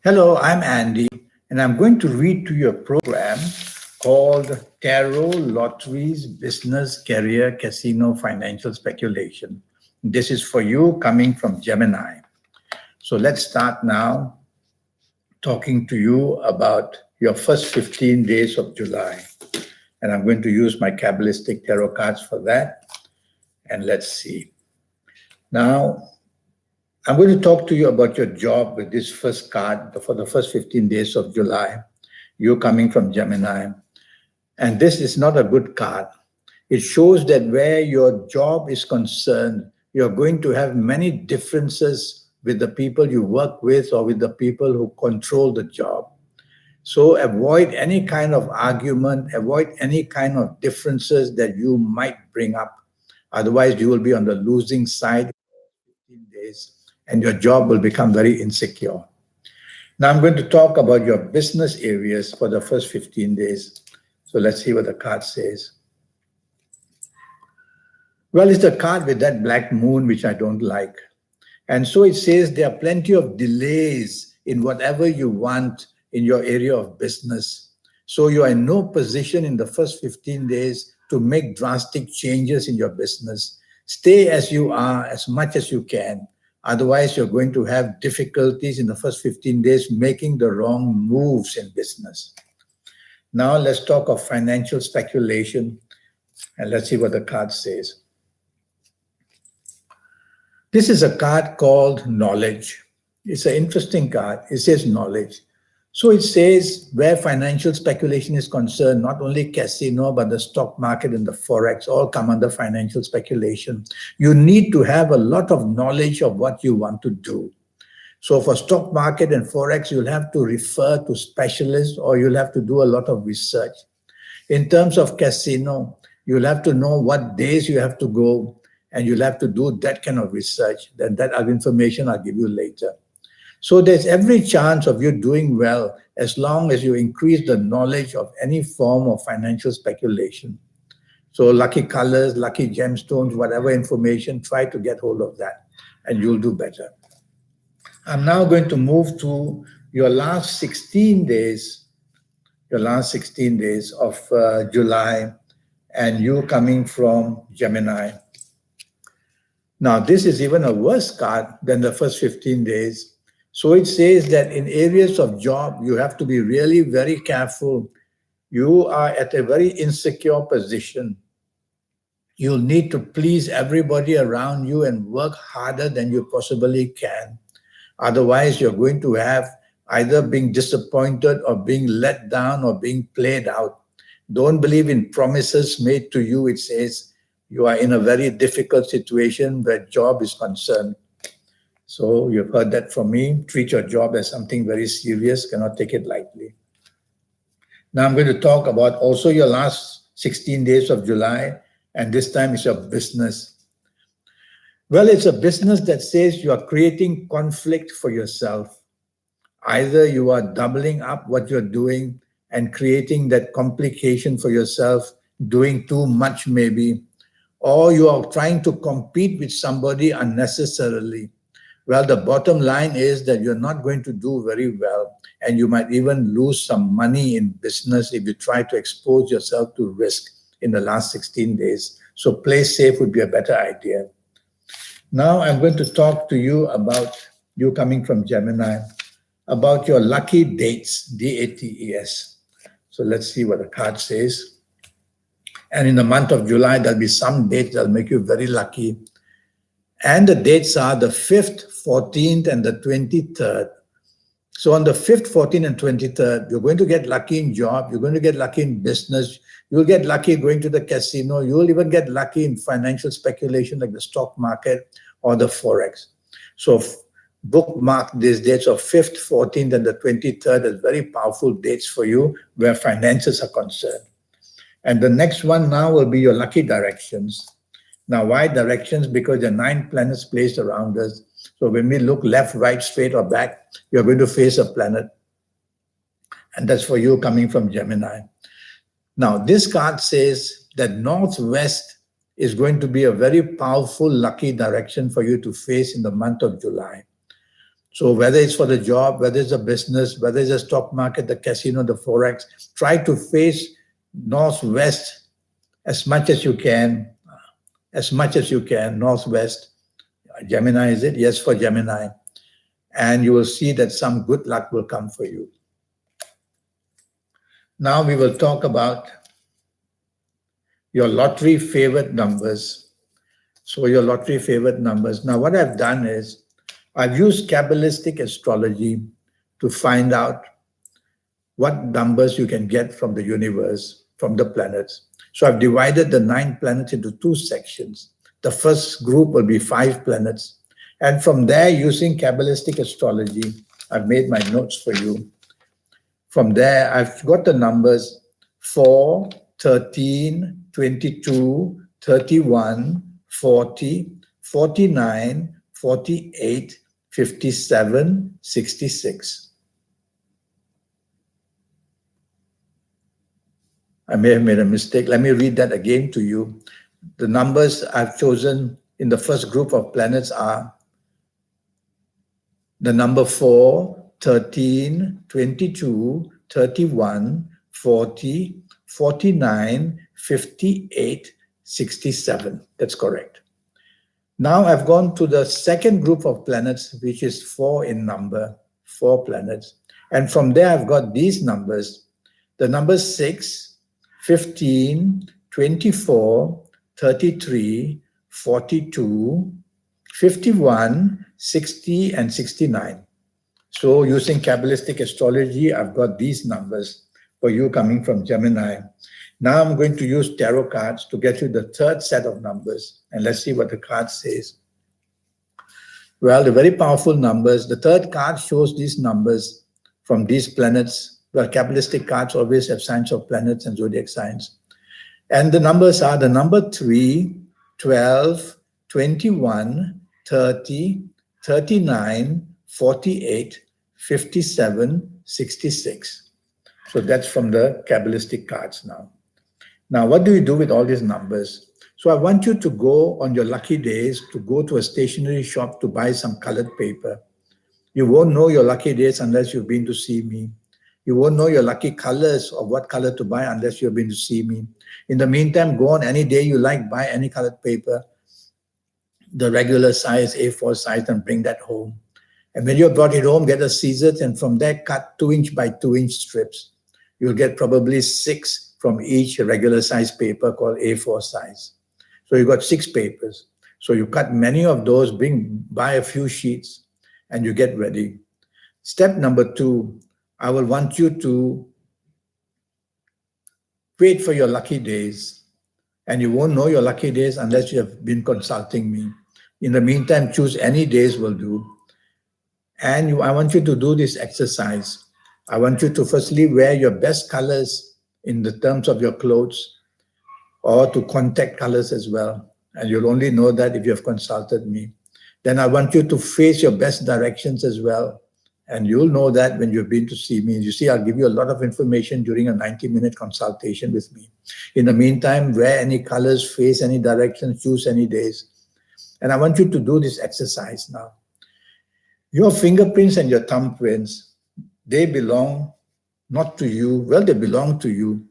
Hello, I'm Andy, and I'm going to read to you a program called Tarot Lotteries Business Career Casino Financial Speculation. This is for you coming from Gemini. So let's start now talking to you about your first 15 days of July. And I'm going to use my Kabbalistic tarot cards for that. And let's see. Now, I'm going to talk to you about your job with this first card for the first 15 days of July. You're coming from Gemini. And this is not a good card. It shows that where your job is concerned, you're going to have many differences with the people you work with or with the people who control the job. So avoid any kind of argument, avoid any kind of differences that you might bring up. Otherwise, you will be on the losing side for 15 days and your job will become very insecure. Now I'm going to talk about your business areas for the first 15 days. So let's see what the card says. Well, it's the card with that black moon, which I don't like. And so it says there are plenty of delays in whatever you want in your area of business. So you are in no position in the first 15 days to make drastic changes in your business. Stay as you are as much as you can. Otherwise, you're going to have difficulties in the first 15 days making the wrong moves in business. Now let's talk of financial speculation and let's see what the card says. This is a card called knowledge. It's an interesting card. It says knowledge. So it says where financial speculation is concerned, not only casino, but the stock market and the forex all come under financial speculation. You need to have a lot of knowledge of what you want to do. So for stock market and forex, you'll have to refer to specialists or you'll have to do a lot of research. In terms of casino, you'll have to know what days you have to go and you'll have to do that kind of research. Then that other information I'll give you later. So there's every chance of you doing well as long as you increase the knowledge of any form of financial speculation. So lucky colors, lucky gemstones, whatever information, try to get hold of that and you'll do better. I'm now going to move to your last 16 days, of July, and you coming from Gemini. Now, this is even a worse card than the first 15 days. So it says that in areas of job, you have to be really very careful. You are at a very insecure position. You'll need to please everybody around you and work harder than you possibly can. Otherwise, you're going to have either being disappointed or being let down or being played out. Don't believe in promises made to you. It says you are in a very difficult situation where job is concerned. So you've heard that from me. Treat your job as something very serious, cannot take it lightly. Now I'm going to talk about also your last 16 days of July, and this time it's your business. Well, it's a business that says you are creating conflict for yourself. Either you are doubling up what you're doing and creating that complication for yourself, doing too much maybe, or you are trying to compete with somebody unnecessarily. Well, the bottom line is that you're not going to do very well, and you might even lose some money in business if you try to expose yourself to risk in the last 16 days. So play safe would be a better idea. Now I'm going to talk to you about, you coming from Gemini, about your lucky dates, D-A-T-E-S. So let's see what the card says. And in the month of July, there'll be some dates that'll make you very lucky. And the dates are the 5th, 14th, and the 23rd. So on the 5th, 14th, and 23rd, you're going to get lucky in job, you're going to get lucky in business, you'll get lucky going to the casino, you'll even get lucky in financial speculation like the stock market or the forex. So bookmark these dates of 5th, 14th, and the 23rd as very powerful dates for you where finances are concerned. And the next one now will be your lucky directions. Now, why directions? Because there are 9 planets placed around us. So when we look left, right, straight, or back, you're going to face a planet. And that's for you coming from Gemini. Now, this card says that northwest is going to be a very powerful, lucky direction for you to face in the month of July. So whether it's for the job, whether it's a business, whether it's a stock market, the casino, the forex, try to face northwest as much as you can, northwest. Gemini, is it? Yes, for Gemini. And you will see that some good luck will come for you. Now we will talk about your lottery favorite numbers. So your lottery favorite numbers. Now what I've done is I've used Kabbalistic astrology to find out what numbers you can get from the universe, from the planets. So I've divided the 9 planets into 2 sections. The first group will be 5 planets. And from there, using Kabbalistic astrology, I've made my notes for you. From there, I've got the numbers 4, 13, 22, 31, 40, 49, 48, 57, 66. I may have made a mistake. Let me read that again to you. The numbers I've chosen in the first group of planets are the number 4, 13, 22, 31, 40, 49, 58, 67. That's correct. Now I've gone to the second group of planets, which is 4 in number, 4 planets. And from there, I've got these numbers. The numbers 6, 15, 24, 33, 42, 51, 60, and 69. So using Kabbalistic astrology, I've got these numbers for you coming from Gemini. Now I'm going to use tarot cards to get you the third set of numbers. And let's see what the card says. Well, the very powerful numbers. The third card shows these numbers from these planets. Well, Kabbalistic cards always have signs of planets and zodiac signs. And the numbers are the number 3, 12, 21, 30, 39, 48, 57, 66. So that's from the Kabbalistic cards now. Now, what do you do with all these numbers? So I want you to go on your lucky days to go to a stationery shop to buy some colored paper. You won't know your lucky days unless you've been to see me. You won't know your lucky colors of what color to buy unless you've been to see me. In the meantime, go on any day you like, buy any colored paper, the regular size, A4 size, and bring that home. And when you've brought it home, get a scissors and from there cut 2-inch by 2-inch strips. You'll get probably 6 from each regular size paper called A4 size. So you got 6 papers. So you cut many of those, buy a few sheets, and you get ready. Step number 2, I will want you to wait for your lucky days. And you won't know your lucky days unless you have been consulting me. In the meantime, choose any days will do. And I want you to do this exercise. I want you to firstly wear your best colors in the terms of your clothes, or to contact colors as well. And you'll only know that if you have consulted me. Then I want you to face your best directions as well. And you'll know that when you've been to see me. You see, I'll give you a lot of information during a 90-minute consultation with me. In the meantime, wear any colors, face any directions, choose any days. And I want you to do this exercise now. Your fingerprints and your thumbprints, they belong not to you. Well, they belong to you.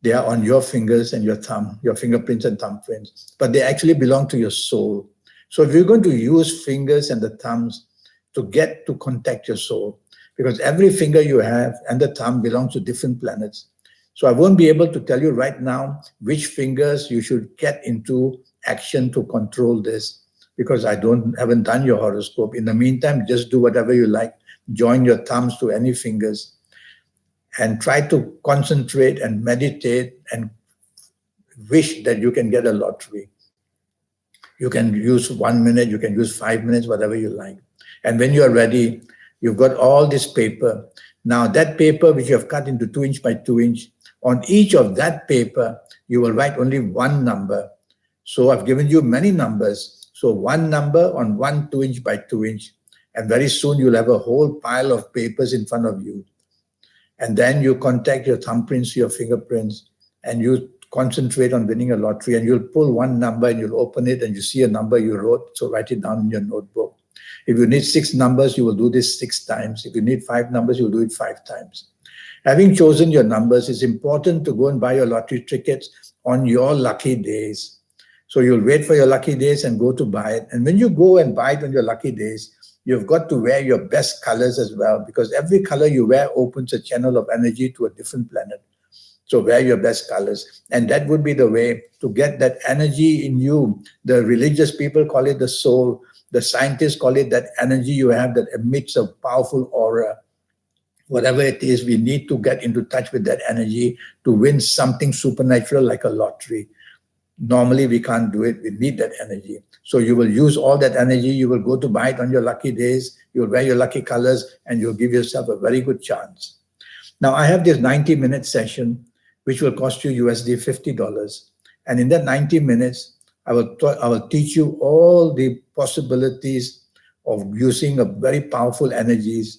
They are on your fingers and your thumb, your fingerprints and thumbprints, but they actually belong to your soul. So if you're going to use fingers and the thumbs to get to contact your soul, because every finger you have and the thumb belongs to different planets. So I won't be able to tell you right now which fingers you should get into action to control this, because I haven't done your horoscope. In the meantime, just do whatever you like. Join your thumbs to any fingers and try to concentrate and meditate and wish that you can get a lottery. You can use 1 minute, you can use 5 minutes, whatever you like. And when you are ready, you've got all this paper. Now that paper which you have cut into 2-inch by 2-inch, on each of that paper, you will write only one number. So I've given you many numbers. So one number on one 2-inch by 2-inch. And very soon you'll have a whole pile of papers in front of you. And then you contact your thumbprints, your fingerprints, and you concentrate on winning a lottery, and you'll pull one number and you'll open it and you see a number you wrote, so write it down in your notebook. If you need 6 numbers, you will do this 6 times. If you need 5 numbers, you'll do it 5 times. Having chosen your numbers, it's important to go and buy your lottery tickets on your lucky days. So you'll wait for your lucky days and go to buy it. And when you go and buy it on your lucky days, you've got to wear your best colors as well, because every color you wear opens a channel of energy to a different planet. So wear your best colors. And that would be the way to get that energy in you. The religious people call it the soul. The scientists call it that energy you have that emits a powerful aura. Whatever it is, we need to get into touch with that energy to win something supernatural like a lottery. Normally, we can't do it. We need that energy. So you will use all that energy. You will go to buy it on your lucky days. You'll wear your lucky colors, and you'll give yourself a very good chance. Now, I have this 90-minute session, which will cost you USD $50. And in that 90 minutes, I will teach you all the possibilities of using a very powerful energies.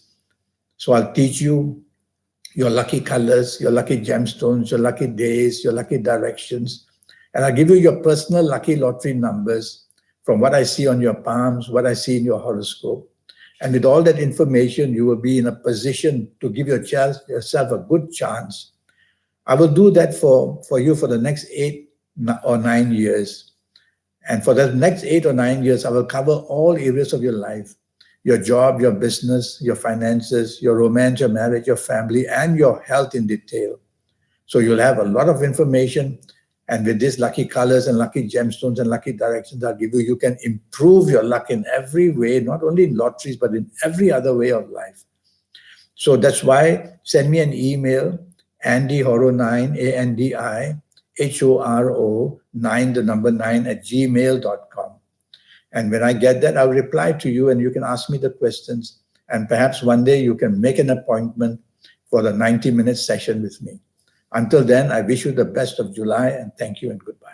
So I'll teach you your lucky colors, your lucky gemstones, your lucky days, your lucky directions. And I'll give you your personal lucky lottery numbers from what I see on your palms, what I see in your horoscope. And with all that information, you will be in a position to give yourself a good chance. I will do that for you for the next 8 or 9 years. And for the next 8 or 9 years, I will cover all areas of your life: your job, your business, your finances, your romance, your marriage, your family, and your health in detail. So you'll have a lot of information. And with these lucky colors and lucky gemstones and lucky directions I'll give you, you can improve your luck in every way, not only in lotteries, but in every other way of life. So that's why send me an email, AndyHoro9, ANDIHORO9, the number 9 at gmail.com. And when I get that, I'll reply to you and you can ask me the questions. And perhaps one day you can make an appointment for the 90-minute session with me. Until then, I wish you the best of July, and thank you and goodbye.